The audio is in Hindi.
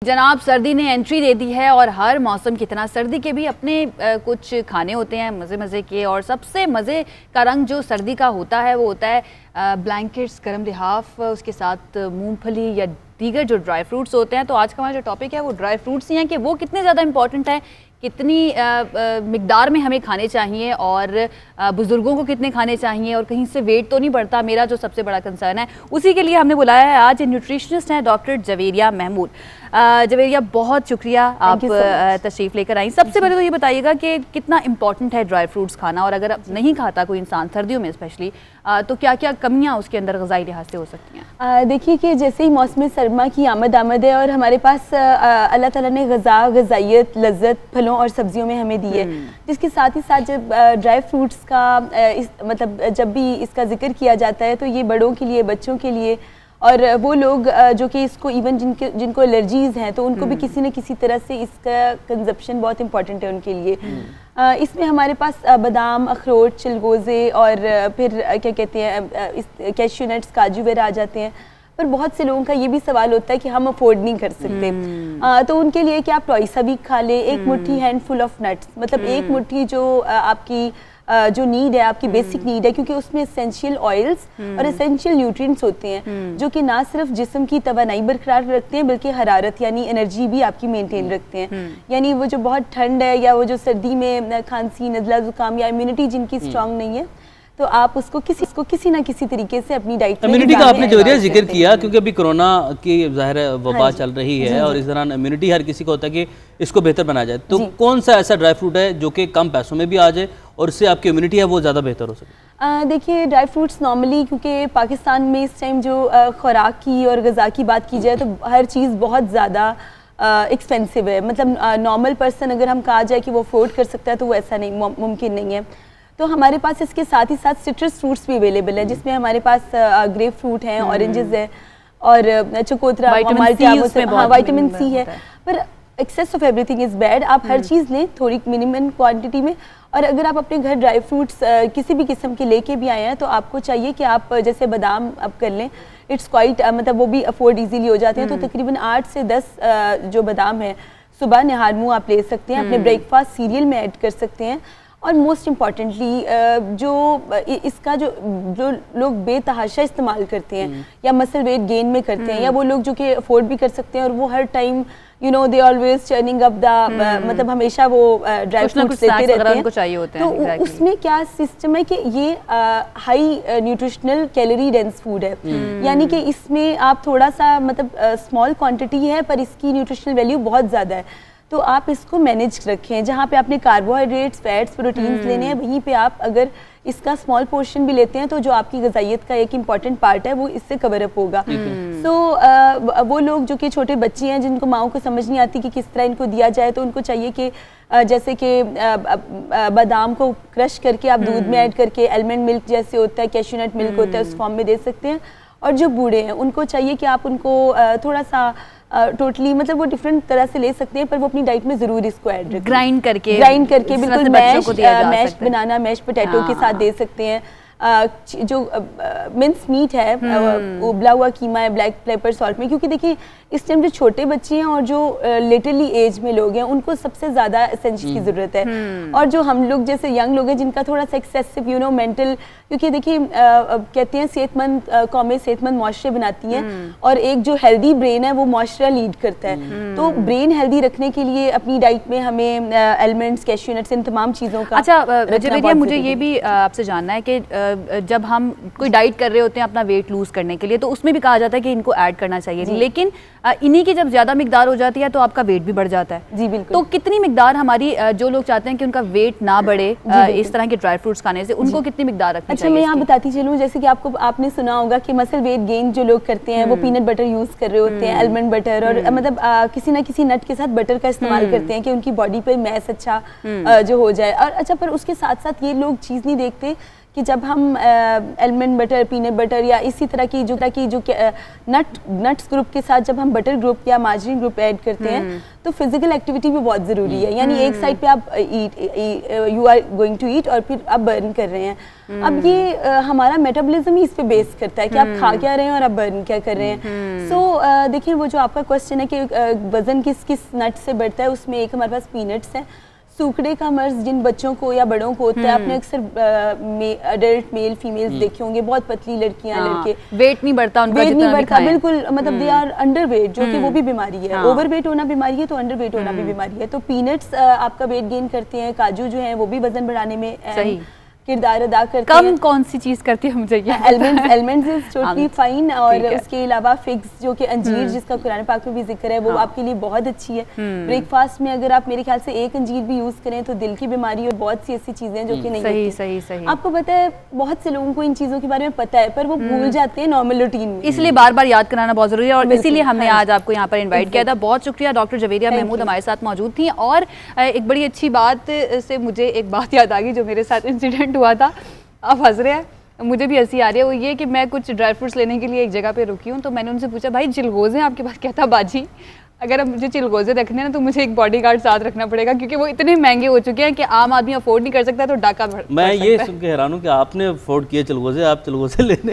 जनाब, सर्दी ने एंट्री दे दी है और हर मौसम की तरह सर्दी के भी अपने कुछ खाने होते हैं मज़े मज़े के। और सबसे मज़े का रंग जो सर्दी का होता है वो होता है ब्लैंकेट्स, गर्म लिहाफ, उसके साथ मूंगफली या दीगर जो ड्राई फ्रूट्स होते हैं। तो आज का हमारा जो टॉपिक है वो ड्राई फ्रूट्स ही हैं कि वो कितने ज़्यादा इंपॉर्टेंट है, कितनी मिकदार में हमें खाने चाहिए और बुज़ुर्गों को कितने खाने चाहिए और कहीं से वेट तो नहीं बढ़ता, मेरा जो सबसे बड़ा कंसर्न है। उसी के लिए हमने बुलाया है आज न्यूट्रिशनिस्ट हैं डॉक्टर जवेरिया महमूद। जवेरिया, बहुत शुक्रिया आप तशरीफ़ लेकर आई। सबसे पहले तो ये बताइएगा कि कितना इम्पॉर्टेंट है ड्राई फ्रूट्स खाना, और अगर नहीं खाता कोई इंसान सर्दियों में स्पेशली, तो क्या क्या कमियाँ उसके अंदर ग़िज़ाई लिहाज से हो सकती हैं? देखिए कि जैसे ही मौसम सरमा की आमद है और हमारे पास अल्लाह ताला ने ग़िज़ाइयत, लज्जत फलों और सब्जियों में हमें दी है, जिसके साथ ही साथ जब ड्राई फ्रूट्स का मतलब जब भी इसका जिक्र किया जाता है तो ये बड़ों के लिए, बच्चों के लिए और वो लोग जो कि इसको इवन जिनको एलर्जीज़ हैं तो उनको भी किसी न किसी तरह से इसका कंजप्शन बहुत इंपॉर्टेंट है उनके लिए। इसमें हमारे पास बादाम, अखरोट, चिलगोज़े और फिर क्या कहते हैं कैश्यू नट्स, काजू वगैरह आ जाते हैं। पर बहुत से लोगों का ये भी सवाल होता है कि हम अफोर्ड नहीं कर सकते, तो उनके लिए कि आप ट्वाइस अ वीक खा लें एक मुट्ठी हैंडफुल ऑफ नट्स, मतलब एक मुट्ठी जो आपकी जो नीड है, आपकी बेसिक नीड है, क्योंकि उसमें एसेंशियल ऑयल्स और एसेंशियल न्यूट्रिएंट्स होते हैं जो कि ना सिर्फ जिस्म की तवानाई बरकरार रखते हैं बल्कि हरारत यानी एनर्जी भी आपकी मेंटेन रखते हैं। यानी वो जो बहुत ठंड है या वो जो सर्दी में खांसी, नज़ला, जुकाम या इम्यूनिटी जिनकी स्ट्रांग नहीं है, तो आप उसको किसी ना किसी तरीके से अपनी डाइट में इम्यूनिटी का आपने जवेरिया जिक्र किया, क्योंकि अभी कोरोना की ज़ाहिर वबा चल रही है और इस दौरान इम्यूनिटी हर किसी को होता है कि इसको बेहतर बनाया जाए। तो कौन सा ऐसा ड्राई फ्रूट है जो कि कम पैसों में भी आ जाए और उससे आपकी इम्यूनिटी है वो ज़्यादा बेहतर हो सके? देखिए, ड्राई फ्रूट्स नॉर्मली, क्योंकि पाकिस्तान में इस टाइम जो खुराक की और ग़िज़ा की बात की जाए तो हर चीज़ बहुत ज़्यादा एक्सपेंसिव है। मतलब नॉर्मल पर्सन अगर हम कहा जाए कि वो अफोर्ड कर सकता है तो वो ऐसा नहीं, मुमकिन नहीं है। तो हमारे पास इसके साथ ही साथ सिट्रस फ्रूट्स भी अवेलेबल है, जिसमें हमारे पास ग्रेप फ्रूट हैं, ऑरेंजेस है और चकोतरा, विटामिन सी है। पर excess of everything is bad. आप हर चीज़ लें थोड़ी मिनिमम क्वांटिटी में, और अगर आप अपने घर ड्राई फ्रूट्स किसी भी किस्म के लेके भी आए हैं तो आपको चाहिए कि आप जैसे बादाम आप कर लें, इट्स क्वाइट मतलब वो भी अफोर्ड इजीली हो जाते हैं। तो तकरीबन 8 से 10 जो बादाम है सुबह निहार मुँह आप ले सकते हैं, अपने ब्रेकफास्ट सीरियल में ऐड कर सकते हैं। और मोस्ट इम्पॉर्टेंटली जो इसका जो लोग बेतहाशा इस्तेमाल करते हैं या मसल वेट गेन में करते हैं, या वो लोग जो कि अफोर्ड भी कर सकते हैं और वो हर time they always turning up the मतलब हमेशा वो ड्राई फ्रूट्स लेते रहते हैं, चाहिए होते हैं। तो उसमें क्या सिस्टम है कि ये high nutritional calorie dense food है, यानी कि इसमें आप थोड़ा सा मतलब स्मॉल क्वांटिटी है पर इसकी न्यूट्रिशनल वैल्यू बहुत ज़्यादा है। तो आप इसको मैनेज रखें, जहाँ पे आपने कार्बोहाइड्रेट्स, फैट्स, प्रोटीन्स लेने हैं वहीं पे आप अगर इसका स्मॉल पोर्शन भी लेते हैं तो जो आपकी ग़िज़ाइयत का एक इम्पॉर्टेंट पार्ट है वो इससे कवर अप होगा। सो वो लोग जो कि छोटे बच्चे हैं जिनको माओं को समझ नहीं आती कि किस तरह इनको दिया जाए, तो उनको चाहिए कि जैसे कि बादाम को क्रश करके आप दूध में ऐड करके, आलमंड मिल्क जैसे होता है, कैश्यू नट मिल्क होता है, उस फॉर्म में दे सकते हैं। और जो बूढ़े हैं उनको चाहिए कि आप उनको थोड़ा सा टोटली मतलब वो डिफरेंट तरह से ले सकते हैं, पर वो अपनी डाइट में जरूर इसको ऐड रखें, ग्राइंड करके बिल्कुल मैश बनाना, मैश पोटैटो के साथ दे सकते हैं। जो मिन्स मीट है, उबला हुआ कीमा है, ब्लैक पेपर सॉल्ट में, क्योंकि देखिए इस टाइम जो छोटे बच्चे हैं और जो लिटरली एज में लोग हैं उनको सबसे ज़्यादा एसेंशियल की ज़रूरत है। और जो हम लोग जैसे यंग लोग हैं जिनका थोड़ा सा एक्सेसिव मेंटल, क्योंकि देखिए कहते हैं सेहतमंद कौमें सेहतमंद मुआशरे बनाती हैं और एक जो हेल्दी ब्रेन है वो मुआशरा लीड करता है। तो ब्रेन हेल्दी रखने के लिए अपनी डाइट में हमें एलमंड्स, कैश्यू नट्स, इन तमाम चीज़ों का। अच्छा जवेरिया, मुझे ये भी आपसे जानना है कि जब हम कोई डाइट कर रहे होते हैं अपना वेट लूज करने के लिए तो उसमें भी कहा जाता है कि इनको ऐड करना चाहिए, लेकिन इन्हीं की जब ज्यादा मिकदार हो जाती है तो आपका वेट भी बढ़ जाता है। जी बिल्कुल। तो कितनी मिकदार हमारी जो लोग चाहते हैं कि उनका वेट ना बढ़े इस तरह के ड्राई फ्रूट्स खाने से, उनको कितनी मिकदार रखनी चाहिए? अच्छा, मैं यहाँ बताती चलूँ, जैसे कि आपने सुना होगा कि मसल वेट गेन जो लोग करते हैं वो पीनट बटर यूज कर रहे होते हैं, आलमंड बटर, और मतलब किसी ना किसी नट के साथ बटर का इस्तेमाल करते हैं कि उनकी बॉडी पे मैस अच्छा जो हो जाए। और अच्छा, पर उसके साथ साथ ये लोग चीज़ नहीं देखते कि जब हम आलमंड बटर, पीनट बटर या इसी तरह की जो नट्स ग्रुप के साथ जब हम बटर ग्रुप या मार्जरीन ग्रुप ऐड करते हैं तो फिजिकल एक्टिविटी भी बहुत ज़रूरी है। यानी एक साइड पे आप you are going to eat और फिर आप बर्न कर रहे हैं। अब ये हमारा मेटाबॉलिज्म ही इस पे बेस करता है कि आप खा क्या रहे हैं और आप बर्न क्या कर रहे हैं। सो देखिए, वो जो आपका क्वेश्चन है कि वजन किस किस नट से बढ़ता है, उसमें एक हमारे पास पीनट्स हैं। सूखड़े का मर्ज जिन बच्चों को या बड़ों को होता है, आपने अक्सर अडल्ट मेल फीमेल्स देखे होंगे, बहुत पतली लड़कियां, लड़के, वेट नहीं बढ़ता उनका, वेट नहीं बढ़ता बिल्कुल, मतलब दे आर अंडर वेट, जो कि वो भी बीमारी है। ओवर वेट होना बीमारी है तो अंडर वेट होना भी बीमारी है। तो पीनट्स आपका वेट गेन करते हैं, काजू जो है वो भी वजन बढ़ाने में किरदार अदा करते हैं। कम कौन सी चीज करती है मुझे ये? एलमंड्स इज टोटली फाइन, और उसके अलावा फिग्स जो कि अंजीर जिसका कुरान पाक में भी जिक्र है, वो आपके लिए बहुत अच्छी है। ब्रेकफास्ट में अगर आप मेरे ख्याल से एक अंजीर भी यूज करें तो दिल की बीमारी और बहुत सी ऐसी चीजें जो कि नहीं सही होती। सही सही। आपको पता है बहुत से लोगों को इन चीजों के बारे में पता है पर वो भूल जाते हैं नॉर्मल रूटीन में, इसलिए बार बार याद कराना बहुत जरूरी है और इसीलिए हमने आज आपको यहाँ पर इन्वाइट किया था। बहुत शुक्रिया। डॉक्टर जवेरिया महमूद हमारे साथ मौजूद थी और एक बड़ी अच्छी बात से मुझे एक बात याद आ गई जो मेरे साथ इंसिडेंट हुआ था। आप हंस रहे हैं, मुझे भी हंसी आ रही है। वो ये कि मैं कुछ ड्राई फ्रूट्स लेने के लिए एक जगह पे रुकी हूँ, तो मैंने उनसे पूछा भाई चिलगोज़े आपके पास? क्या था बाजी, अगर अब मुझे चिलगोज़े रखने ना तो मुझे एक बॉडीगार्ड साथ रखना पड़ेगा क्योंकि वो इतने महंगे हो चुके हैं कि आम आदमी अफोर्ड नहीं कर सकता, तो डाका मैं ये सुन के हैरान हूँ कि आपने अफोर्ड किए चिलगोज़े, आप चिलगोज़े लेने